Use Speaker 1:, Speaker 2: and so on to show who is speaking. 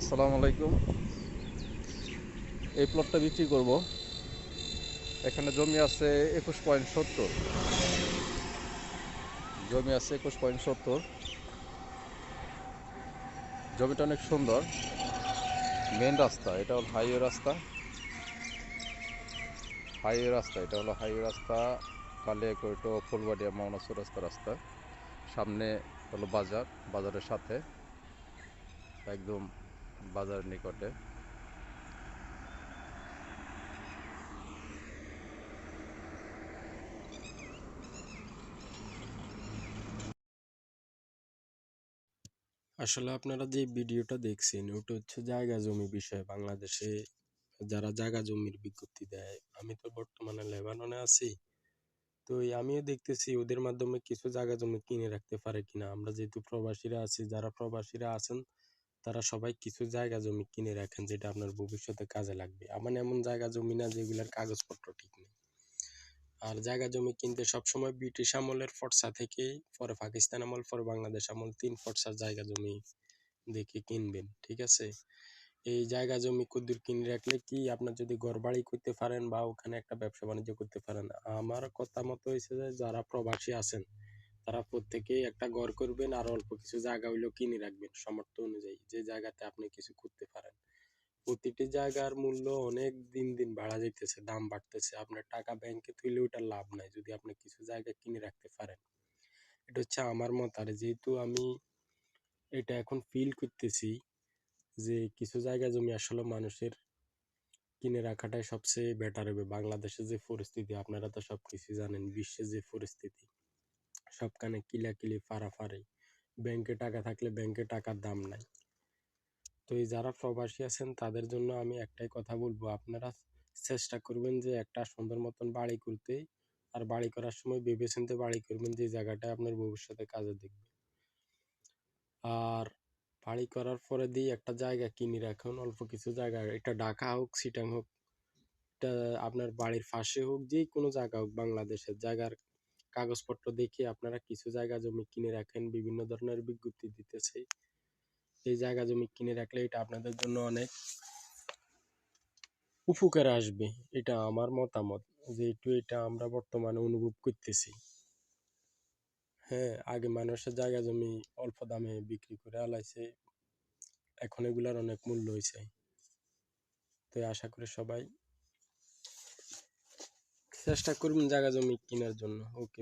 Speaker 1: আসসালামু আলাইকুম। এই প্লটটা বিক্রি করব। এখানে জমি আছে 21.70। জমি আছে 21.70। জমিটা অনেক সুন্দর। মেন রাস্তা, এটা হলো হাইওয়ে রাস্তা। এটা হলো হাইওয়ে রাস্তা। কালিয়াকৈট ফুলবাড়িয়া মাওনা রাস্তা। সামনে হলো বাজার, বাজারের সাথে একদম বাজারের নিকটে।
Speaker 2: আসলে আপনারা যে ভিডিওটা দেখছেন ওটা হচ্ছে জায়গা জমি বিষয়ে বাংলাদেশে যারা জায়গা জমির বিজ্ঞপ্তি দেয়। আমি তো বর্তমানে লেবাননে আছি, তো আমিও দেখতেছি ওদের মাধ্যমে কিছু জায়গা জমি কিনে রাখতে পারে কিনা। আমরা যেহেতু প্রবাসীরা আছি, যারা প্রবাসীরা আছেন তারা সবাই কিছু জায়গা জমি কিনে রাখেন যেটা আপনার ভবিষ্যতে কাজে লাগবে। আমার এমন জায়গা জমি না যেগুলোর কাগজপত্র ঠিক নেই। আর জায়গা জমি কিনতে সবসময় ব্রিটিশ আমলের ফর্সা থেকে, পরে পাকিস্তান আমল, পরে বাংলাদেশ আমল, 3 ফর্সার জায়গা জমি দেখে কিনবেন, ঠিক আছে? এই জায়গা জমি কদ্দুর কিনে রাখলে কি আপনার যদি ঘর বাড়ি করতে পারেন বা ওখানে একটা ব্যবসা বাণিজ্য করতে পারেন। আমার কথা মতো হয়েছে যে যারা প্রবাসী আছেন তারা প্রত্যেকেই একটা ঘর করবেন আর অল্প কিছু জায়গা হইলেও কিনে রাখবেন সামর্থ্য অনুযায়ী, যে জায়গাতে আপনি কিছু করতে পারেন। প্রতিটি জায়গার মূল্য অনেক দিন দিন বাড়া যাইতেছে, দাম বাড়তেছে। আপনার টাকা ব্যাংকে থইলে ওটা লাভ নাই যদি আপনি কিছু জায়গা কিনে রাখতে পারেন। এটা হচ্ছে আমার মত। আর যেহেতু আমি এটা এখন ফিল করতেছি যে কিছু জায়গা জমি আসলে মানুষের কিনে রাখাটাই সবচেয়ে বেটার হবে। বাংলাদেশের যে পরিস্থিতি আপনারা তো সবকিছু জানেন, বিশ্বের যে পরিস্থিতি, সবখানে কিলাকিলি ফাড়াফাড়ি, ব্যাংকে টাকা থাকলে ব্যাংকে টাকার দাম নাই। তো এই যারা প্রবাসী আছেন তাদের জন্য আমি একটাই কথা বলবো, আপনারা চেষ্টা করবেন যে একটা সুন্দর মতন বাড়ি করতে। আর বাড়ি করার সময় ভেবেচিন্তে বাড়ি করবেন যে জায়গাটা আপনার ভবিষ্যতে কাজে দিবে। আর বাড়ি করার পরে দিয়ে একটা জায়গা কিনে রাখুন, অল্প কিছু জায়গা, এটা ঢাকা হোক চিটাং হোক, এটা আপনার বাড়ির পাশে হোক, যে কোনো জায়গা হোক, বাংলাদেশের জায়গার কাগজপত্র দেখে আপনারা কিছু জায়গা জমি কিনে রাখেন। বিভিন্ন ধরনের বিজ্ঞপ্তি দিতেছে, এই জায়গা জমি কিনে রাখলে এটা আপনাদের জন্য অনেক উপকারে আসবে। এটা আমার মতামত, যেহেতু এটা আমরা বর্তমানে অনুভব করতেছি। হ্যাঁ, আগে মানুষের জায়গা জমি অল্প দামে বিক্রি করে আলাইছে, এখন এগুলার অনেক মূল্য হয়েছে। তো আশা করি সবাই চেষ্টা করবেন জায়গা জমি কেনার জন্য। ওকে।